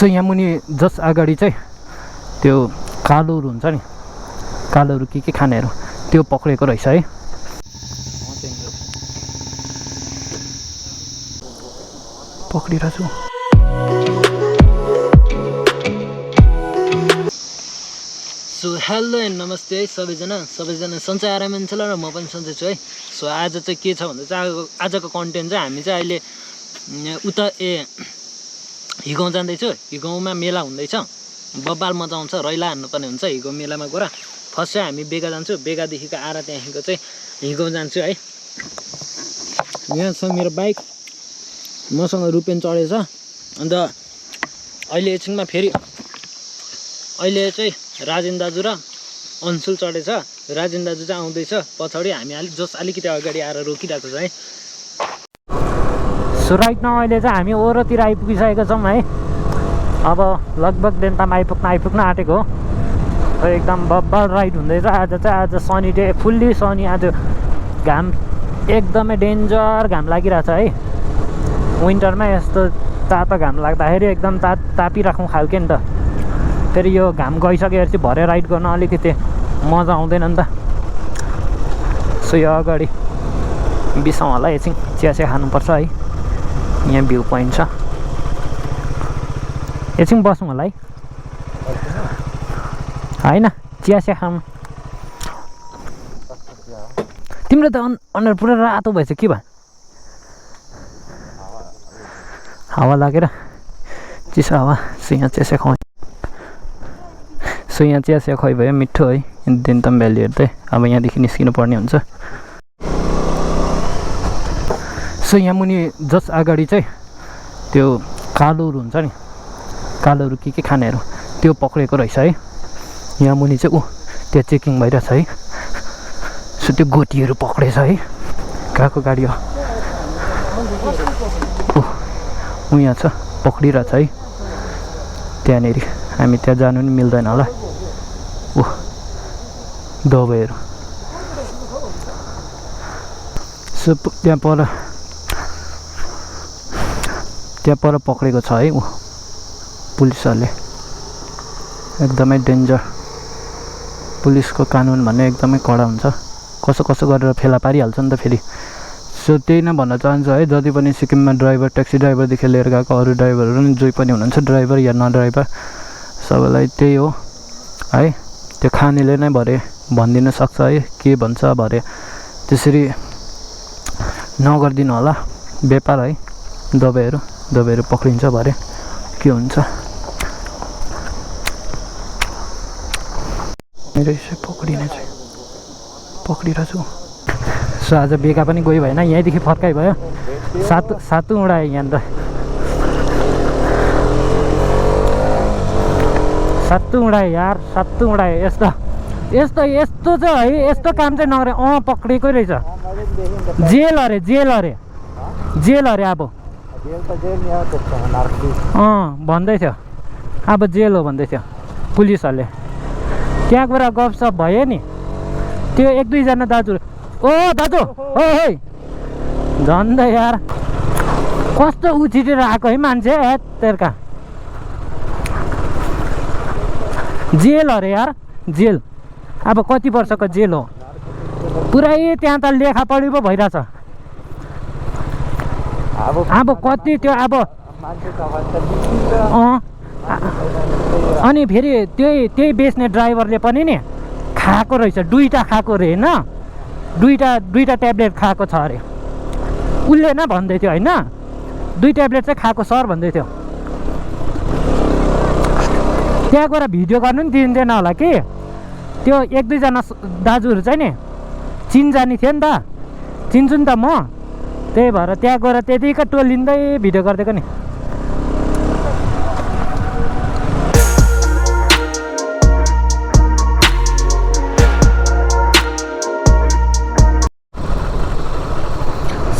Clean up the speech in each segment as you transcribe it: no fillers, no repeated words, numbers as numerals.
So यहाँ मुनि just अगाडि चाहिँ त्यो कालोहरू हुन्छ नि, कालोहरू के खानेहरू त्यो पक्रेको रहेछ है। पक्रिरहेको छु। सो हेलो एन्ड नमस्ते है सबैजना सन्चै आराम छ र म पनि सन्चै छु है। सो आज चाहिँ के छ भन्दा चाहिँ आजको कन्टेन्ट चाहिँ हामी चाहिँ अहिले उता हिगाउँ जाँदैछु। हिगाउँमा मेला हुँदैछ, बब्बाल मजा आउँछ, रैला हान्नुपर्ने हुन्छ हिगाउँ मेलामा गएर। फर्स्ट चाहिँ हामी बेगा जान्छु, बेगादेखिको आएर त्यहाँदेखिको चाहिँ हिगाउँ जान्छु है। यहाँ छ मेरो बाइक, मसँग रुपेन चढेछ। अन्त अहिले एकछिनमा फेरि अहिले चाहिँ राजेन दाजु र अन्सुल चढेछ। राजेन दाजु चाहिँ आउँदैछ पछाडि, हामी अलिकति अगाडि आएर रोकिरहेको छ है। सो राइट नाउ अहिले चाहिँ हामी ओरोतिर आइपुगिसकेको छौँ है। अब लगभग देन्तामा आइपुग्न आँटेको हो। एकदम बब्बल राइड हुँदैछ आज चाहिँ। आज सनी डे, फुल्ली सनी। आज घाम एकदमै डेन्जर घाम लागिरहेछ है। विन्टरमा यस्तो तातो घाम लाग्दाखेरि एकदम तापिराखौँ खालके नि त। फेरि यो घाम गइसकेपछि भरे राइड गर्न अलिकति मजा आउँदैन नि त। सो यो अगाडि बिसाउँ होला, एकछिन चिया खानुपर्छ है। यहाँ भ्यू पोइन्ट छ, एकछिन बसौँ होला है। होइन चिया खाऊँ। तिम्रो त अनुहार पुरा रातो भएछ, के भयो? हावा लागेर चिसो हावा। सो यहाँ चिया खुवाएँ। सो यहाँ चिया खुवाइ भयो, मिठो है। देन्ताम भ्याली हेर्दै अब यहाँदेखि निस्किनु पर्ने हुन्छ। सो यहाँ मुनि जस्ट अगाडि चाहिँ त्यो कालोहरू हुन्छ नि, कालोहरू के खानेहरू त्यो पक्रेको रहेछ है। यहाँ मुनि चाहिँ त्यहाँ चेकिङ भइरहेछ है। सो त्यो गोटीहरू पक्रेछ है। कहाँको गाडी हो? यहाँ छ, पक्रिरहेछ है। त्यहाँनिर हामी त्यहाँ जानु नि मिल्दैन होला। दबाईहरू। सो त्यहाँ पर पक्रेको छ है पुलिसहरूले। एकदमै डेन्जर। पुलिसको कानुन भन्ने एकदमै कडा हुन्छ, कसो गरेर फेला पारिहाल्छ नि त फेरि। सो त्यही नै भन्न चाहन्छु है। जति पनि सिक्किममा ड्राइभर, ट्याक्सी ड्राइभरदेखि लिएर गएको अरू ड्राइभरहरू नि जो पनि हुनुहुन्छ, ड्राइभर या न ड्राइभर, सबैलाई त्यही हो है। त्यो खानेले नै भरे भनिदिन सक्छ है के भन्छ भरे। त्यसरी नगरिदिनु होला व्यापार है। दबाईहरू पक्रिन्छ भरे के हुन्छ। मेरो यसो पक्रिने चाहिँ पक्रिरहेको छु। सो आज बेगा पनि गयो भएन, यहीँदेखि फर्काइ भयो। सातु उडायो यहाँनिर, सातु उडायो यार, सातु उडायो। यस्तो चाहिँ है, यस्तो काम चाहिँ नगरे। पक्रेकै रहेछ। जेल अरे अब भन्दै थियो, अब जेल हो भन्दै थियो पुलिसहरूले। त्यहाँ गएर गफसप भयो नि, त्यो एक दुईजना दाजु। दाजु है झन्डै यार, कस्तो उछिटेर आएको है मान्छे तेर्का। जेल अरे यार, जेल। अब कति वर्षको जेल हो पुरै। त्यहाँ त लेखा पढी पो भइरहेछ। अब कति त्यो अब अनि फेरि त्यही बेच्ने ड्राइभरले पनि नि खाएको रहेछ, दुईवटा खाएको अरे होइन, दुईवटा ट्याब्लेट खाएको छ अरे। उसले न भन्दै थियो होइन, 2 ट्याब्लेट चाहिँ खाएको सर भन्दै थियो। त्यहाँ गएर भिडियो गर्नु नि दिँदैन होला कि। त्यो एक दुईजना दाजुहरू चाहिँ नि चिनजानी थियो नि त, चिन्छु नि त म। त्यही भएर त्यहाँ गएर त्यतिकै टोलिँदै भिडियो गरिदिएको नि।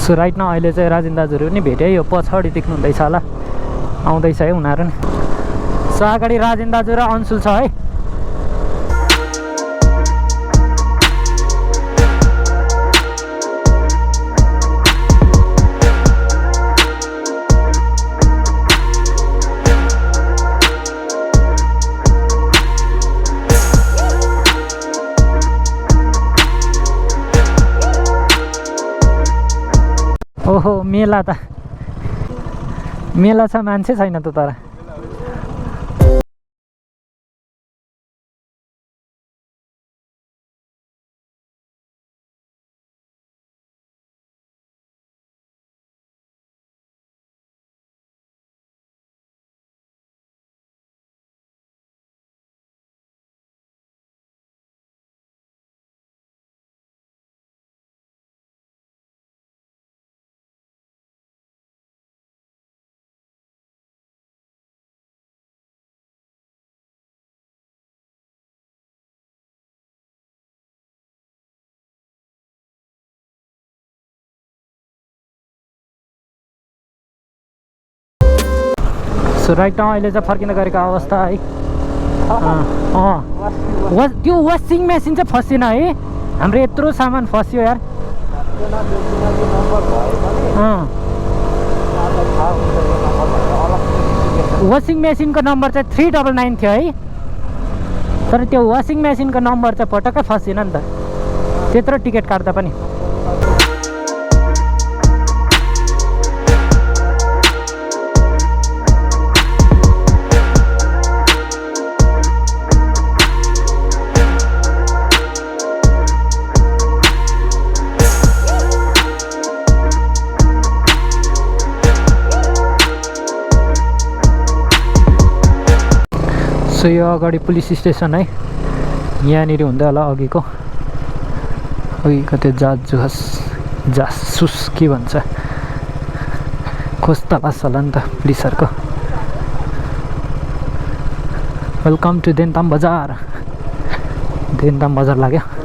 सो राइट न अहिले चाहिँ राजेन दाजुहरू पनि भेट्यो। यो पछाडि देख्नुहुँदैछ होला, आउँदैछ है उनीहरू नि। सो अगाडि राजेन दाजु र अन्सुल छ है। ओहो मेला छ मान्छे छैन त तर सो राइट नाउ अहिले चाहिँ फर्किन गएको अवस्था है त्यो वासिङ मेसिन चाहिँ फसेन है हाम्रो यत्रो सामान फस्यो यार वासिङ मेसिनको नम्बर चाहिँ 399 थियो है तर त्यो वासिङ मेसिनको नम्बर चाहिँ पटक्कै फसेन नि त त्यत्रो टिकट काट्दा पनि सो यो अगाडि पुलिस स्टेसन है यहाँनिर हुँदै होला अघिको त्यो जासुस के भन्छ खोज तलास होला नि त पुलिसहरूको वेलकम टु देन्ताम बजार लाग्यो